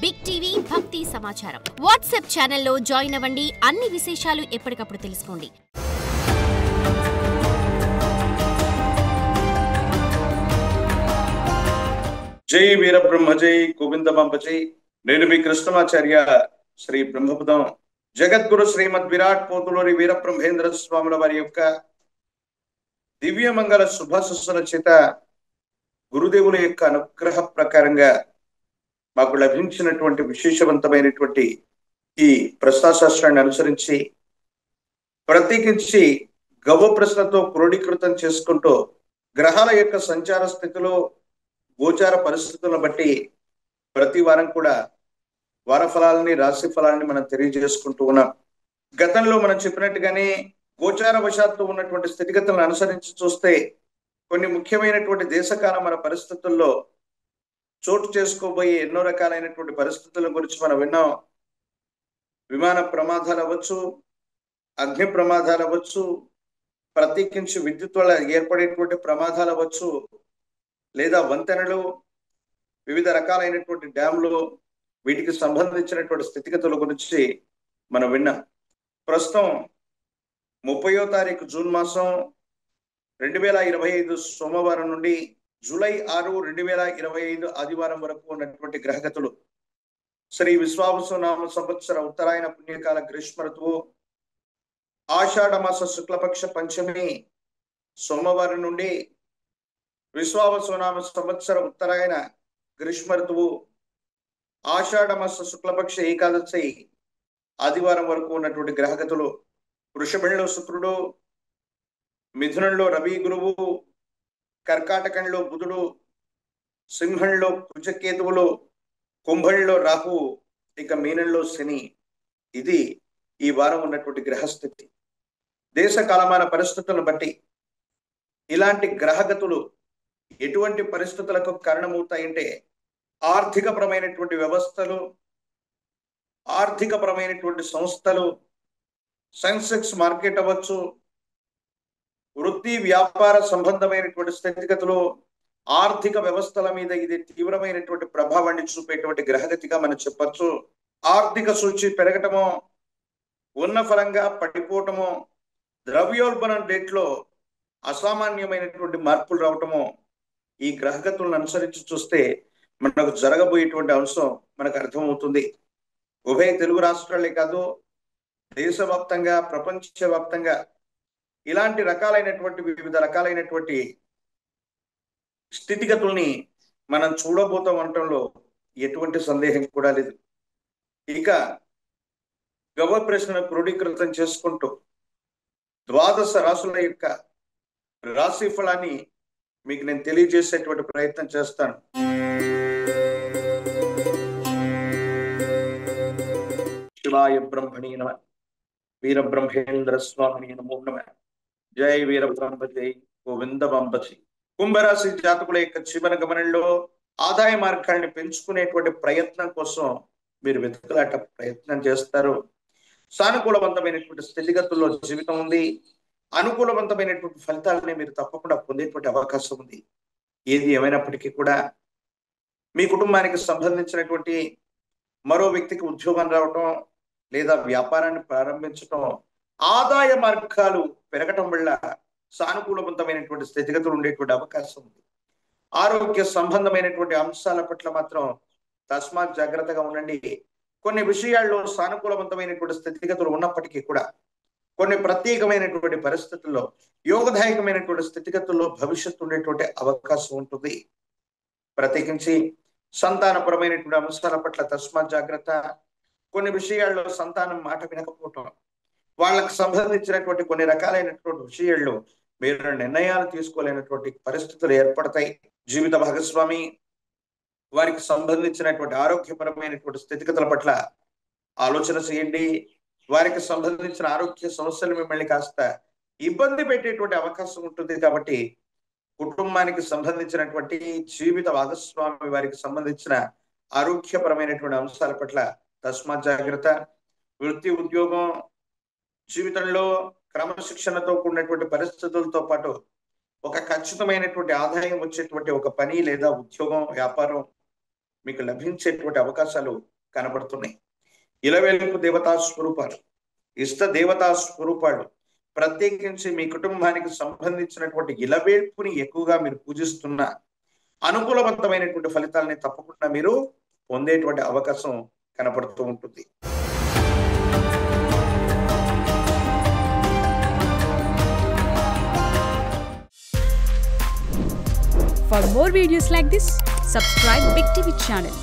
Big TV భక్తి సమాచారం WhatsApp ఛానల్లో జాయిన్ అవ్వండి. అన్ని విశేషాలు ఎప్పటికప్పుడు తెలుసుకోండి. జై వీరబ్రహ్మ జై గోవిందమాంబ జై. నేను మీ కృష్ణమాచార్య శ్రీ బ్రహ్మపదం జగద్గురు శ్రీమద్ విరాట్ పోతులూరి వీరబ్రహ్మేంద్ర స్వాముల వారి యొక్క దివ్యమంగళ శుభాశస్సుల చేత గురుదేవుల యొక్క అనుగ్రహ ప్రకారంగా మాకు లభించినటువంటి విశేషవంతమైనటువంటి ఈ ప్రశ్నాశాస్త్రాన్ని అనుసరించి ప్రత్యేకించి గవ్వ ప్రశ్నతో క్రోడీకృతం చేసుకుంటూ గ్రహాల యొక్క సంచార స్థితిలో గోచార పరిస్థితులను బట్టి ప్రతి వారం కూడా వార ఫలాలని రాశి ఫలాలని మనం తెలియజేసుకుంటూ ఉన్నాం. గతంలో మనం చెప్పినట్టుగానే గోచార వశాత్తు ఉన్నటువంటి స్థితిగతులను అనుసరించి చూస్తే కొన్ని ముఖ్యమైనటువంటి దేశకాల మన పరిస్థితుల్లో చోటు చేసుకోబోయే ఎన్నో రకాలైనటువంటి పరిస్థితుల గురించి మనం విన్నాం. విమాన ప్రమాదాలు అవ్వచ్చు, అగ్ని ప్రమాదాలు అవ్వచ్చు, ప్రత్యేకించి విద్యుత్ వల్ల ఏర్పడేటువంటి ప్రమాదాలు అవ్వచ్చు, లేదా వంతెనలు, వివిధ రకాలైనటువంటి డ్యాములు, వీటికి సంబంధించినటువంటి స్థితిగతుల గురించి మనం విన్నాం. ప్రస్తుతం 30వ తారీఖు జూన్ మాసం 2025 సోమవారం నుండి జూలై 6, 2025 ఆదివారం వరకు ఉన్నటువంటి గ్రహగతులు శ్రీ విశ్వావసునామ సంవత్సర ఉత్తరాయణ పుణ్యకాల గ్రీష్మ ఋతువు ఆషాఢ మాస శుక్లపక్ష పంచమి సోమవారం నుండి విశ్వావసునామ సంవత్సర ఉత్తరాయణ గ్రీష్మ ఋతువు ఆషాఢ మాస శుక్లపక్ష ఏకాదశి ఆదివారం వరకు ఉన్నటువంటి గ్రహగతులు వృషభంలో శుక్రుడు, మిథునంలో రవి గురువు, కర్కాటకంలో బుధుడు, సింహంలో కుజకేతువులు, కుంభంలో రాహు, ఇక మీనంలో శని. ఇది ఈ వారం ఉన్నటువంటి గ్రహస్థితి. దేశ కాలమాన పరిస్థితులను బట్టి ఇలాంటి గ్రహగతులు ఎటువంటి పరిస్థితులకు కారణమవుతాయంటే ఆర్థికపరమైనటువంటి వ్యవస్థలు, ఆర్థికపరమైనటువంటి సంస్థలు, సెన్సెక్స్ మార్కెట్ అవ్వచ్చు, వృత్తి వ్యాపార సంబంధమైనటువంటి స్థితిగతులు, ఆర్థిక వ్యవస్థల మీద ఇది తీవ్రమైనటువంటి ప్రభావాన్ని చూపేటువంటి గ్రహగతిగా మనం చెప్పచ్చు. ఆర్థిక సూచి పెరగటమో, ఉన్న ఫలంగా పడిపోవటమో, ద్రవ్యోల్బణం రేట్లో అసామాన్యమైనటువంటి మార్పులు రావటమో ఈ గ్రహగతులను అనుసరించి చూస్తే మనకు జరగబోయేటువంటి అంశం మనకు అర్థమవుతుంది. ఉభయ తెలుగు రాష్ట్రాలే కాదు, దేశవ్యాప్తంగా, ప్రపంచవ్యాప్తంగా ఇలాంటి రకాలైనటువంటి వివిధ రకాలైనటువంటి స్థితిగతుల్ని మనం చూడబోతాం అనటంలో ఎటువంటి సందేహం కూడా లేదు. ఇక గవ్వ ప్రశ్నను క్రోడీకృతం చేసుకుంటూ ద్వాదశ రాశుల యొక్క రాశి ఫలాన్ని మీకు నేను తెలియజేసేటువంటి ప్రయత్నం చేస్తాను. శివాయ బ్రహ్మణి నమ. వీరబ్రహ్మేంద్ర స్వామి నమో నమ. జై వీరబ్రహ్మ జై గోవిందమాంబజీ. కుంభరాశి జాతకుల యొక్క జీవన గమనంలో ఆదాయ మార్గాల్ని పెంచుకునేటువంటి ప్రయత్నం కోసం మీరు వెతుకులాట ప్రయత్నం చేస్తారు. సానుకూలవంతమైనటువంటి స్థితిగతుల్లో జీవితం ఉంది. అనుకూలవంతమైనటువంటి ఫలితాలని మీరు తప్పకుండా పొందేటువంటి అవకాశం ఉంది. ఏది ఏమైనప్పటికీ కూడా మీ కుటుంబానికి సంబంధించినటువంటి మరో వ్యక్తికి ఉద్యోగం రావటం లేదా వ్యాపారాన్ని ప్రారంభించటం, ఆదాయ మార్గాలు పెరగటం వల్ల సానుకూలవంతమైనటువంటి స్థితిగతులు ఉండేటువంటి అవకాశం ఉంది. ఆరోగ్య సంబంధమైనటువంటి అంశాల పట్ల మాత్రం తస్మాత్ జాగ్రత్తగా ఉండండి. కొన్ని విషయాల్లో సానుకూలవంతమైనటువంటి స్థితిగతులు ఉన్నప్పటికీ కూడా కొన్ని ప్రత్యేకమైనటువంటి పరిస్థితుల్లో, యోగదాయకమైనటువంటి స్థితిగతుల్లో భవిష్యత్తు ఉండేటువంటి అవకాశం ఉంటుంది. ప్రత్యేకించి సంతానపరమైనటువంటి అంశాల పట్ల తస్మాత్ జాగ్రత్త. కొన్ని విషయాల్లో సంతానం మాట వినకపోవటం, వాళ్ళకు సంబంధించినటువంటి కొన్ని రకాలైనటువంటి విషయాల్లో మీరు నిర్ణయాలు తీసుకోలేనటువంటి పరిస్థితులు ఏర్పడతాయి. జీవిత భాగస్వామి వారికి సంబంధించినటువంటి ఆరోగ్యపరమైనటువంటి స్థితిగతుల పట్ల ఆలోచన చేయండి. వారికి సంబంధించిన ఆరోగ్య సమస్యలు మిమ్మల్ని కాస్త ఇబ్బంది పెట్టేటువంటి అవకాశం ఉంటుంది. కాబట్టి కుటుంబానికి సంబంధించినటువంటి జీవిత భాగస్వామి వారికి సంబంధించిన ఆరోగ్యపరమైనటువంటి అంశాల పట్ల తస్మాత్ జాగ్రత్త. వృత్తి ఉద్యోగం జీవితంలో క్రమశిక్షణతో కూడినటువంటి పరిస్థితులతో పాటు ఒక ఖచ్చితమైనటువంటి ఆదాయం వచ్చేటువంటి ఒక పని లేదా ఉద్యోగం, వ్యాపారం మీకు లభించేటువంటి అవకాశాలు కనబడుతున్నాయి. ఇలవేల్పు దేవతా స్వరూపాలు, ఇష్ట దేవతా స్వరూపాలు, ప్రత్యేకించి మీ కుటుంబానికి సంబంధించినటువంటి ఇలవేల్పుని ఎక్కువగా మీరు పూజిస్తున్న అనుకూలవంతమైనటువంటి ఫలితాలని తప్పకుండా మీరు పొందేటువంటి అవకాశం కనపడుతూ ఉంటుంది. For more videos like this, subscribe Big TV channel.